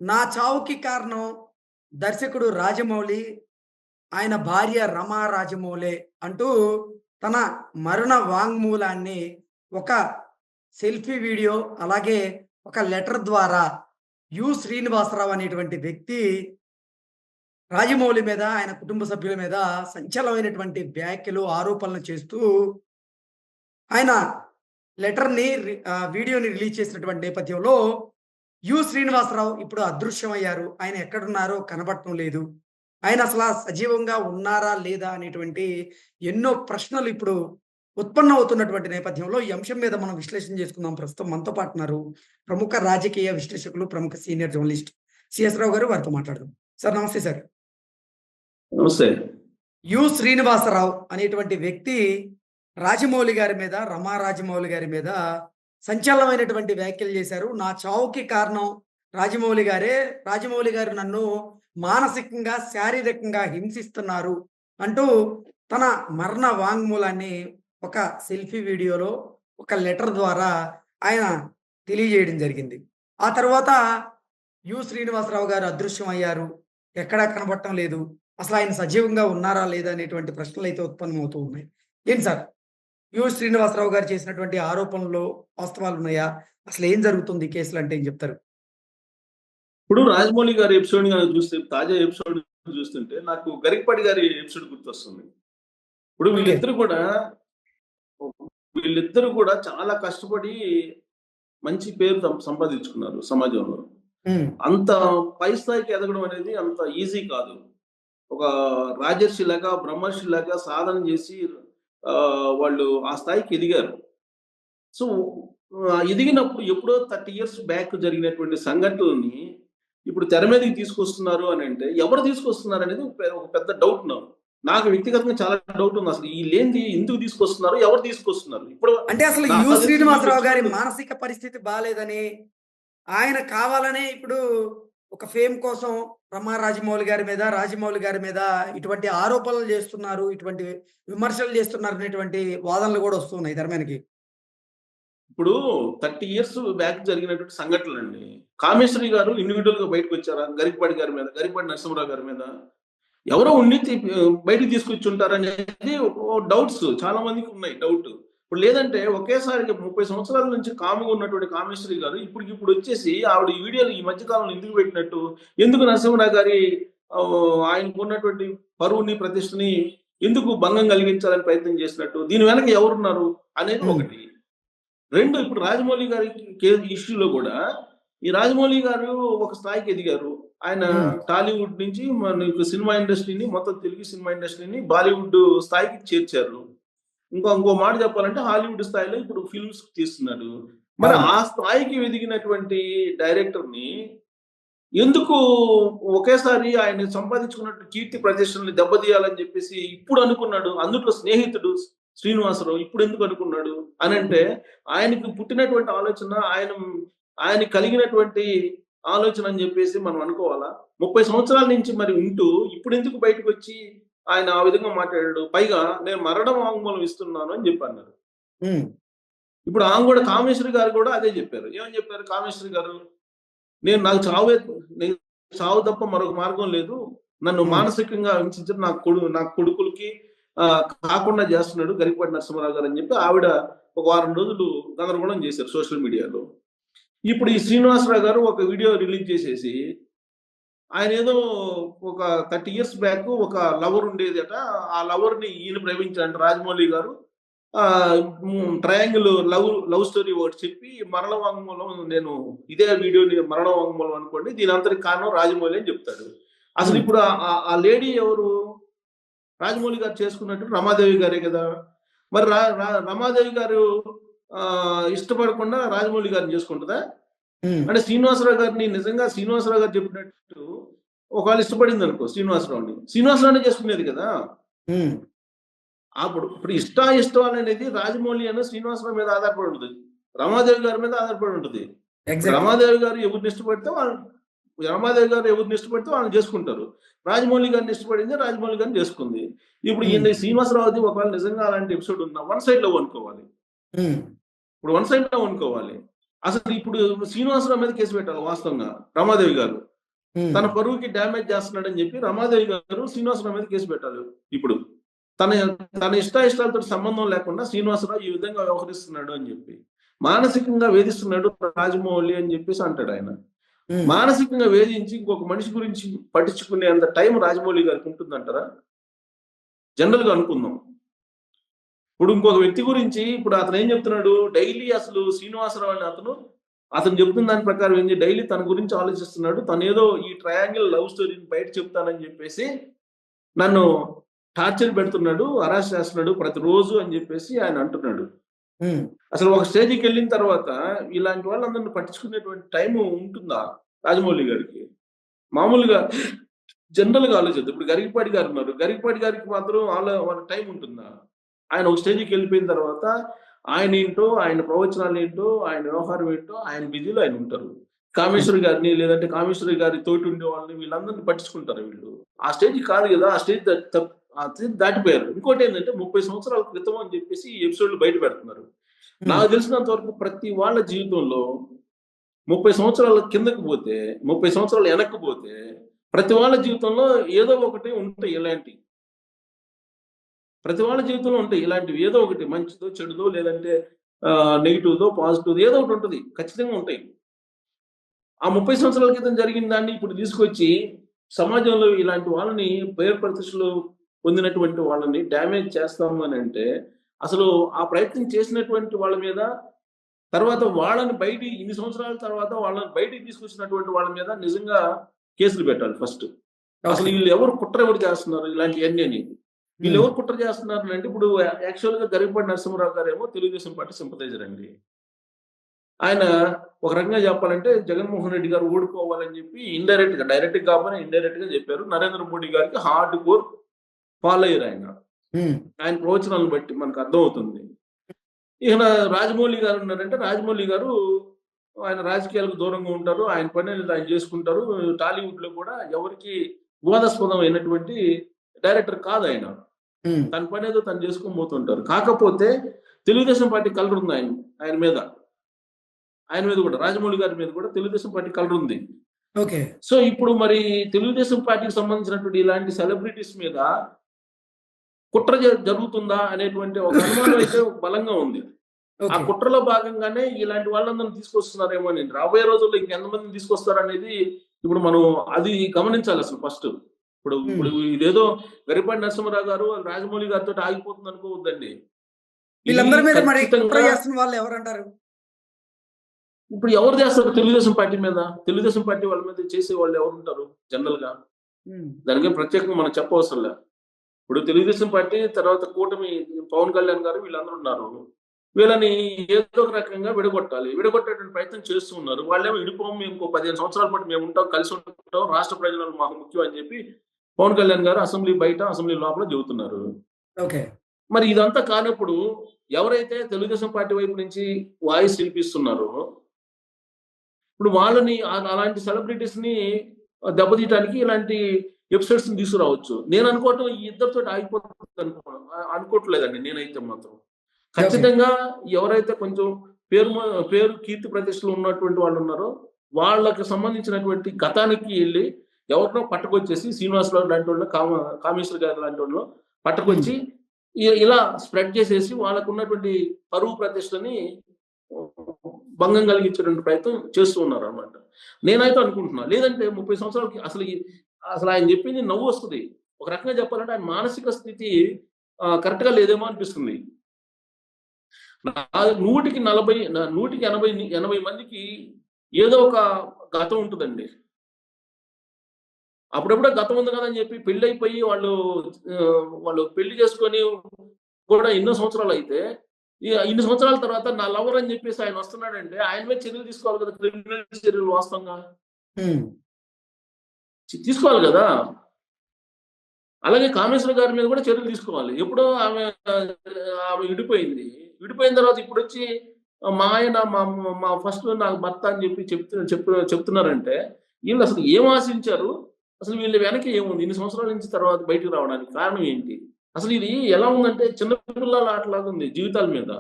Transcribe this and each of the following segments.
నా చావుకి కారణం దర్శకుడు రాజమౌళి, ఆయన భార్య రమా రాజమౌళి అంటూ తన మరణ వాంగ్మూలాన్ని ఒక సెల్ఫీ వీడియో, అలాగే ఒక లెటర్ ద్వారా శ్రీనివాసరావు అనేటువంటి వ్యక్తి రాజమౌళి మీద, ఆయన కుటుంబ సభ్యుల మీద సంచలనమైనటువంటి వ్యాఖ్యలు, ఆరోపణలు చేస్తూ ఆయన వీడియోని రిలీజ్ చేసినటువంటి నేపథ్యంలో శ్రీనివాసరావు ఇప్పుడు అదృశ్యమయ్యారు. ఆయన ఎక్కడున్నారో కనబడటం లేదు. ఆయన అసల సజీవంగా ఉన్నారా? లేదా? అనేటువంటి ఎన్నో ప్రశ్నలు ఇప్పుడు ఉత్పన్నమవుతున్నటువంటి నేపథ్యంలో ఈ అంశం మీద మనం విశ్లేషణ చేసుకుందాం. ప్రస్తుతం మనతో పాటు ఉన్నారు ప్రముఖ రాజకీయ విశ్లేషకులు, ప్రముఖ సీనియర్ జర్నలిస్ట్ సిఎస్ రావు గారు. వారితో మాట్లాడదాం. సార్ నమస్తే సార్. నమస్తే. శ్రీనివాసరావు అనేటువంటి వ్యక్తి రాజమౌళి గారి మీద, రమా రాజమౌళి గారి మీద సంచలనమైనటువంటి వ్యాఖ్యలు చేశారు. నా చావుకి కారణం రాజమౌళి గారే. రాజమౌళి గారు నన్ను మానసికంగా, శారీరకంగా హింసిస్తున్నారు అంటూ తన మరణ వాంగ్మూలాన్ని ఒక సెల్ఫీ వీడియోలో, ఒక లెటర్ ద్వారా ఆయన తెలియజేయడం జరిగింది. ఆ తర్వాత శ్రీనివాసరావు గారు అదృశ్యం అయ్యారు. ఎక్కడా కనబడటం లేదు. అసలు ఆయన సజీవంగా ఉన్నారా? లేదా? అనేటువంటి ప్రశ్నలు అయితే ఉత్పన్నమవుతూ ఉన్నాయి. ఏంటి సార్, శ్రీనివాసరావు గారు చేసినటువంటి ఆరోపణల్లో వాస్తవాలు ఉన్నాయా? అసలు ఏం జరుగుతుంది ఈ కేసులు అంటే ఏం చెప్తారు? ఇప్పుడు రాజమౌళి గారి ఎపిసోడ్ చూస్తే, తాజా ఎపిసోడ్ చూస్తుంటే నాకు గరికపాటి గారి ఎపిసోడ్ గుర్తొస్తుంది. ఇప్పుడు వీళ్ళిద్దరు కూడా చాలా కష్టపడి మంచి పేరు సంపాదించుకున్నారు సమాజంలో. అంత పై స్థాయికి ఎదగడం అనేది అంత ఈజీ కాదు. ఒక రాజర్షి లాగా, బ్రహ్మర్షి లాగా సాధన చేసి వాళ్ళు ఆ స్థాయికి ఎదిగారు. సో ఎదిగినప్పుడు ఎప్పుడో 30 years బ్యాక్ జరిగినటువంటి సంఘటనని ఇప్పుడు తెర మీదకి తీసుకొస్తున్నారు అని అంటే ఎవరు తీసుకొస్తున్నారు అనేది ఒక పెద్ద డౌట్ నాకు వ్యక్తిగతంగా చాలా డౌట్ ఉంది. అసలు ఈ లేనిది ఎందుకు తీసుకొస్తున్నారు, ఎవరు తీసుకొస్తున్నారు? ఇప్పుడు అంటే అసలు శ్రీనివాసరావు గారి మానసిక పరిస్థితి బాలేదని, ఆయన కావాలనే ఇప్పుడు ఒక ఫేమ్ కోసం రమా రాజమౌళి గారి మీద, రాజమౌళి గారి మీద ఇటువంటి ఆరోపణలు చేస్తున్నారు, ఇటువంటి విమర్శలు చేస్తున్నారు అనేటువంటి వాదనలు కూడా వస్తున్నాయి తెర మీదకి. ఇప్పుడు 30 years బ్యాక్ జరిగినటువంటి సంఘటనలండి. కామేశ్వరి గారు ఇండివిజువల్ గా బయటకు వచ్చారా? గరికపాటి గారి మీద, గరికపాటి నరసింహరావు గారి మీద ఎవరో ఉండి బయటకు తీసుకొచ్చి ఉంటారనేది డౌట్స్ చాలా మందికి ఉన్నాయి. డౌట్ ఇప్పుడు లేదంటే ఒకేసారి 30 సంవత్సరాల నుంచి కాముగా ఉన్నటువంటి కామేశ్వరి గారు ఇప్పుడు వచ్చేసి ఆవిడ ఈ వీడియోలు ఈ మధ్య కాలంలో ఎందుకు పెట్టినట్టు, ఎందుకు నరసింహరావు గారి ఆయనకు ఉన్నటువంటి పరువుని, ప్రతిష్టని ఎందుకు భంగం కలిగించాలని ప్రయత్నం చేసినట్టు, దీని వెనక ఎవరున్నారు అనేది ఒకటి. రెండు, ఇప్పుడు రాజమౌళి గారి ఇష్యూలో కూడా ఈ రాజమౌళి గారు ఒక స్థాయికి ఎదిగారు. ఆయన టాలీవుడ్ నుంచి మనకు సినిమా ఇండస్ట్రీని, మొత్తం తెలుగు సినిమా ఇండస్ట్రీని బాలీవుడ్ స్థాయికి చేర్చారు. ఇంకో మాట చెప్పాలంటే హాలీవుడ్ స్థాయిలో ఇప్పుడు ఫిల్మ్స్ తీస్తున్నాడు. మరి ఆ స్థాయికి ఎదిగినటువంటి డైరెక్టర్ ని ఎందుకు ఒకేసారి ఆయన సంపాదించుకున్నట్టు కీర్తి ప్రతిష్టల్ని దెబ్బతీయాలని చెప్పేసి ఇప్పుడు అనుకున్నాడు? అందులో స్నేహితుడు శ్రీనివాసరావు ఇప్పుడు ఎందుకు అనుకున్నాడు అని అంటే, ఆయనకు పుట్టినటువంటి ఆలోచన, ఆయన కలిగినటువంటి ఆలోచన అని చెప్పేసి మనం అనుకోవాలా? 30 సంవత్సరాల నుంచి మరి ఉంటూ ఇప్పుడు ఎందుకు బయటకు వచ్చి ఆయన ఆ విధంగా మాట్లాడాడు? పైగా నేను మరణ వాంగ్మూలం ఇస్తున్నాను అని చెప్పి అన్నారు. ఇప్పుడు ఆమె కూడా, కామేశ్వరి గారు కూడా అదే చెప్పారు. ఏమని చెప్పారు కామేశ్వరి గారు? నాకు చావు తప్ప మరొక మార్గం లేదు, నన్ను మానసికంగా హింసించిన నా కొడుకులకి కాకుండా చేస్తున్నాడు గరికపాటి నరసింహరావు గారు అని చెప్పి ఆవిడ ఒక వారం రోజులు గందరగోళం చేశారు సోషల్ మీడియాలో. ఇప్పుడు ఈ శ్రీనివాసరావు గారు ఒక వీడియో రిలీజ్ చేసేసి, ఆయన ఏదో ఒక 30 years బ్యాక్ ఒక లవర్ ఉండేదట, ఆ లవర్ ని ఈయన ప్రేమించారంట రాజమౌళి గారు. ట్రయాంగిల్ లవ్ స్టోరీ ఒకటి చెప్పి మరణ వాంగ్మూలం, నేను ఇదే వీడియోని మరణ వాంగ్మూలం అనుకోండి, దీని అంతటి కారణం రాజమౌళి అని చెప్తాడు. అసలు ఇప్పుడు ఆ లేడీ ఎవరు? రాజమౌళి గారు చేసుకున్నట్టు రమాదేవి గారే కదా. మరి రమాదేవి గారు ఇష్టపడకుండా రాజమౌళి గారిని చేసుకుంటుందా? అంటే శ్రీనివాసరావు గారిని నిజంగా శ్రీనివాసరావు గారు చెప్పినట్టు ఒకవేళ ఇష్టపడింది అనుకో శ్రీనివాసరావుని చేసుకునేది కదా. ఇప్పుడు ఇష్టం అనేది రాజమౌళి అనే శ్రీనివాసరావు మీద ఆధారపడి ఉంటుంది, రమాదేవి గారి మీద ఆధారపడి ఉంటుంది. రమాదేవి గారు ఎవరిని ఇష్టపడితే వాళ్ళని చేసుకుంటారు. రాజమౌళి గారిని ఇష్టపడింది, రాజమౌళి గారిని చేసుకుంది. ఇప్పుడు ఈయన శ్రీనివాసరావుది ఒకవేళ నిజంగా అలాంటి ఎపిసోడ్ ఉన్నా వన్ సైడ్ లో అనుకోవాలి. అసలు ఇప్పుడు శ్రీనివాసరావు మీద కేసు పెట్టాలి వాస్తవంగా రమాదేవి గారు. హ్మ్. తన పరువుకి డ్యామేజ్ చేస్తున్నాడని చెప్పి రమాదేవి గారు శ్రీనివాసరావు మీద కేసు పెట్టాలి ఇప్పుడు. తన తన ఇష్టాయిష్టాలతో సంబంధం లేకుండా శ్రీనివాసరావు ఈ విధంగా వ్యవహరిస్తున్నాడు అని చెప్పి. మానసికంగా వేధిస్తున్నాడు రాజమౌళి అని చెప్పేసి అంటాడు ఆయన. హ్మ్. మానసికంగా వేధించి ఇంకొక మనిషి గురించి పట్టించుకునే అంత టైం రాజమౌళి గారికి ఉంటుందంటారా? జనరల్ గా అనుకుందాం. ఇప్పుడు ఇంకొక వ్యక్తి గురించి ఇప్పుడు అతను ఏం చెప్తున్నాడు, డైలీ అసలు శ్రీనివాసరావు అనే అతను చెప్తున్న దాని ప్రకారం ఏంది, డైలీ తన గురించి ఆలోచిస్తున్నాడు. తనేదో ఈ ట్రయాంగిల్ లవ్ స్టోరీని బయట చెప్తానని చెప్పేసి నన్ను టార్చర్ పెడుతున్నాడు, హరాస్ చేస్తున్నాడు ప్రతిరోజు అని చెప్పేసి ఆయన అంటున్నాడు. హ్మ్. అసలు ఒక స్టేజ్‌కి వెళ్ళిన తర్వాత ఇలాంటి వాళ్ళందరిని పట్టించుకునేటువంటి టైం ఉంటుందా రాజమౌళి గారికి? మామూలుగా జనరల్‌గా ఆలోచిద్దాం. ఇప్పుడు గరికపాటి గారు ఉన్నారు. గరికపాటి గారికి మాత్రం వాళ్ళ టైం ఉంటుందా? ఆయన ఒక స్టేజ్‌కి వెళ్ళిపోయిన తర్వాత ఆయనేంటో, ఆయన ప్రవచనాలేంటో, ఆయన వ్యవహారం ఏంటో, ఆయన బిజీలో ఆయన ఉంటారు. హ్మ్. కామేశ్వరి గారిని లేదంటే కామేశ్వరి గారి తోటి ఉండే వాళ్ళని వీళ్ళందరిని పట్టించుకుంటారు వీళ్ళు. ఆ స్టేజ్ కాదు కదా! ఆ స్టేజ్ ఆ స్టేజ్ దాటిపోయారు. ఇంకోటేంటంటే 30 సంవత్సరాల క్రితం అని చెప్పేసి ఈ ఎపిసోడ్‌లు బయట పెడుతున్నారు. హ్మ్. నాకు తెలిసినంత వరకు ప్రతి వాళ్ళ జీవితంలో 30 సంవత్సరాల కిందకి పోతే, 30 సంవత్సరాలు వెనక్కి పోతే, ప్రతి వాళ్ళ జీవితంలో ఏదో ఒకటి ఉంటాయి ఇలాంటియి. ప్రతి వాళ్ళ జీవితంలో ఉంటాయి ఇలాంటివి. ఏదో ఒకటి మంచిదో, చెడుదో లేదంటే నెగెటివ్‌దో, పాజిటివ్‌దో ఏదో ఒకటి ఉంటది. ఖచ్చితంగా ఉంటాయి. ఆ 30 సంవత్సరాల క్రితం జరిగిన దాన్ని ఇప్పుడు తీసుకొచ్చి సమాజంలో ఇలాంటి వాళ్ళని పేరు ప్రతిష్టలు పొందినటువంటి వాళ్ళని డ్యామేజ్ చేస్తాము అనంటే, అసలు ఆ ప్రయత్నం చేసినటువంటి వాళ్ళ మీద తర్వాత వాళ్ళని ఇన్ని సంవత్సరాల తర్వాత వాళ్ళని బయటికి తీసుకొచ్చినటువంటి వాళ్ళ మీద నిజంగా కేసులు పెట్టాలి ఫస్ట్. అసలు ఓకే. ఈళ్ళెవరు కుట్ర ఎవరు చేస్తున్నారు ఇలాంటియన్నీ అని. హ్మ్. వీళ్ళెవరు కుట్ర చేస్తున్నారనంటే ఇప్పుడు యాక్చువల్‌గా గరికపాటి నరసింహారావు గారేమో తెలుగుదేశం పార్టీ సింపథైజర్ అండి. ఆయన ఒక రకంగా చెప్పాలంటే జగన్మోహన్ రెడ్డి గారు ఓడిపోవాలని చెప్పి ఇండైరెక్ట్‌గా, డైరెక్ట్‌గా కాకపోయినా ఇండైరెక్ట్‌గా చెప్పారు. నరేంద్ర మోడీ గారికి హార్డ్ కోర్ ఫాలోయర్ ఆయన. హ్మ్. ఆయన ప్రవచనాలను బట్టి మనకు అర్థమవుతుంది. ఈయన రాజమౌళి గారు ఉన్నారంటే, రాజమౌళి గారు ఆయన రాజకీయాలకు దూరంగా ఉంటారు. ఆయన పనేదో ఆయన చేసుకుంటారు. టాలీవుడ్‌లో కూడా ఎవరికీ వివాదాస్పదమైనటువంటి డైరెక్టర్ కాదాయన. హ్మ్. తన పనేదో తను చేసుకొని పోతుంటారు. కాకపోతే తెలుగుదేశం పార్టీ కలర్ ఉంది ఆయన మీద. ఆయన మీద కూడా రాజమౌళి గారి మీద కూడా తెలుగుదేశం పార్టీ కలర్ ఉంది. ఓకే. సో, ఇప్పుడు మరి తెలుగుదేశం పార్టీకి సంబంధించినటువంటి ఇలాంటి సెలబ్రిటీస్ మీద కుట్ర జరుగుతుందా అనేటువంటి ఒక అనుమానం అయితే బలంగా ఉంది. ఆ ఓకే. కుట్రలో భాగంగానే ఇలాంటి వాళ్ళందరిని తీసుకొస్తున్నారేమోనండి. రాబోయే రోజుల్లో ఇంకెంతమందిని తీసుకొస్తారనేది ఇప్పుడు మనం అది గమనించాలసలు ఫస్ట్. ఇప్పుడు హ్మ్. ఇప్పుడు ఇదేదో గరికపాటి నరసింహారావు గారు, రాజమౌళి గారితోటి ఆగిపోతుంది అనుకోవద్దండి. ఇది వీళ్ళందరి మీద మరి కుట్ర ఖచ్చితంగా చేస్తున్న వాళ్ళు ఎవరంటారు? ఇప్పుడు ఎవరు చేస్తారు తెలుగుదేశం పార్టీ మీద? తెలుగుదేశం పార్టీ వాళ్ళ మీద చేసేవాళ్ళు ఎవరుంటారు జనరల్‌గా? హ్మ్. దానికేం ప్రత్యేకంగా మనం చెప్పవసరంలే. ఇప్పుడు తెలుగుదేశం పార్టీ తర్వాత కూటమి పవన్ కళ్యాణ్ గారు వీళ్ళందరూ ఉన్నారు. వీళ్ళని ఏదో ఒక రకంగా విడగొట్టాలి. విడగొట్టేటువంటి ప్రయత్నం చేస్తూ ఉన్నారు. వాళ్ళేమో విడిపోము మేము ఇంకో 15 సంవత్సరాల పాటు మేముంటాం, కలిసి ఉంటాం, రాష్ట్ర ప్రయోజనాలు మాకు ముఖ్యం అని చెప్పి పవన్ కళ్యాణ్ గారు అసెంబ్లీ బయట, అసెంబ్లీ లోపల చెబుతున్నారు. ఓకే. మరి ఇదంతా కానప్పుడు ఎవరైతే తెలుగుదేశం పార్టీ వైపు నుంచి వాయిస్ వినిపిస్తున్నారో, ఇప్పుడు వాళ్ళని అలాంటి సెలబ్రిటీస్‌ని దెబ్బతీయటానికి ఇలాంటి ఎపిసోడ్స్‌ని తీసుకురావచ్చు. నేను అనుకోవటం ఈ ఇద్దరితోటి ఆగిపోతుంది అనుకోవట్లేదండి నేనైతే మాత్రం. ఓకే. ఖచ్చితంగా ఎవరైతే కొంచెం పేరు కీర్తి ప్రతిష్టలు ఉన్నటువంటి వాళ్ళున్నారో, వాళ్ళకి సంబంధించినటువంటి గతానికి ఎళ్లి ఎవరినో పట్టుకొచ్చేసి శ్రీనివాసరావు లాంటోళ్ళు, కామేశ్వర్ గారు లాంటోళ్ళు హ్మ్. పట్టుకొచ్చి ఇలా స్ప్రెడ్ చేసేసి వాళ్ళకున్నటువంటి పరువు ప్రతిష్టని భంగం కలిగించేటువంటి ప్రయత్నం చేస్తూ ఉన్నారనమాట. నేనైతే అనుకుంటున్నా. లేదంటే 30 సంవత్సరాలకి అసలు ఆయన చెప్పింది నవ్వొస్తది. ఒక రకంగా చెప్పాలంటే ఆయన మానసిక స్థితి కరెక్ట్‌గా లేదేమో అనిపిస్తుంది. 100కి 40 100కి 80 మందికి ఏదో ఒక గతం ఉంటదండి. అప్పుడప్పుడే గతం ఉంది కదా అని చెప్పి పెళ్లయిపోయి వాళ్ళు పెళ్లి చేసుకొని కూడా ఎన్నో సంవత్సరాలయితే, ఇన్ని సంవత్సరాల తర్వాత నా లవర్ అని చెప్పేసి ఆయన వస్తున్నాడంటే, ఆయన మీద చర్యలు తీసుకోవాలి కదా! క్రిమినల్ చర్యలు వాస్తవంగా. హ్మ్. తీసుకోవాలి గదా! అలాగే కామేశ్వర గారి మీద కూడా చర్యలు తీసుకోవాలి. ఎప్పుడో ఆమె విడిపోయింది. విడిపోయిన తర్వాత ఇప్పుడొచ్చి మా ఆయన మా ఫస్ట్ నాకు భర్త అని చెప్పి చెప్తున్నారంటే, ఈళ్ళసలు ఏం ఆశించారు? అసలు వీళ్ళ వెనక ఏముంది? ఇన్ని సంవత్సరాల నుంచి తర్వాత బయటికి రావడానికి కారణం ఏంటి? అసలు ఇది ఎలా ఉందంటే చిన్న పిల్లల ఆటలాగా ఉంది జీవితాల మీద.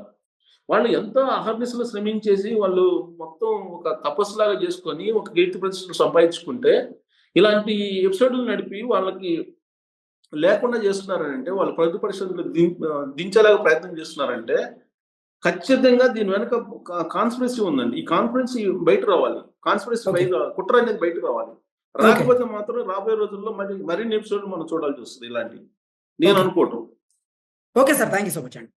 వాళ్ళు ఎంతో అహర్నిశలు శ్రమించేసి వాళ్ళు మొత్తం ఒక తపస్సులాగా చేసుకొని ఒక కీర్తి ప్రతిష్టలు సంపాదించుకుంటే, ఇలాంటి ఎపిసోడ్లు నడిపి వాళ్ళకి లేకుండా చేస్తున్నారంటే, వాళ్ళు ప్రతి పరిషత్తులు దించేలాగా ప్రయత్నం చేస్తున్నారంటే, ఖచ్చితంగా దీని వెనక కాన్స్పిరసీ ఉందండి. ఈ కాన్స్పిరసీ బయట రావాలి. Conspiracy okay. బయట కుట్ర అనేది బయటకు రావాలి. ఓకే. రాకపోతే మాత్రం రాబోయే రోజుల్లో మరిన్ని ఎపిసోడ్‌లు మనం చూడాల్సి వస్తది ఇలాంటివి. నేను ఓకే. అనుకోవటం. Okay sir. Thank you so much అండి.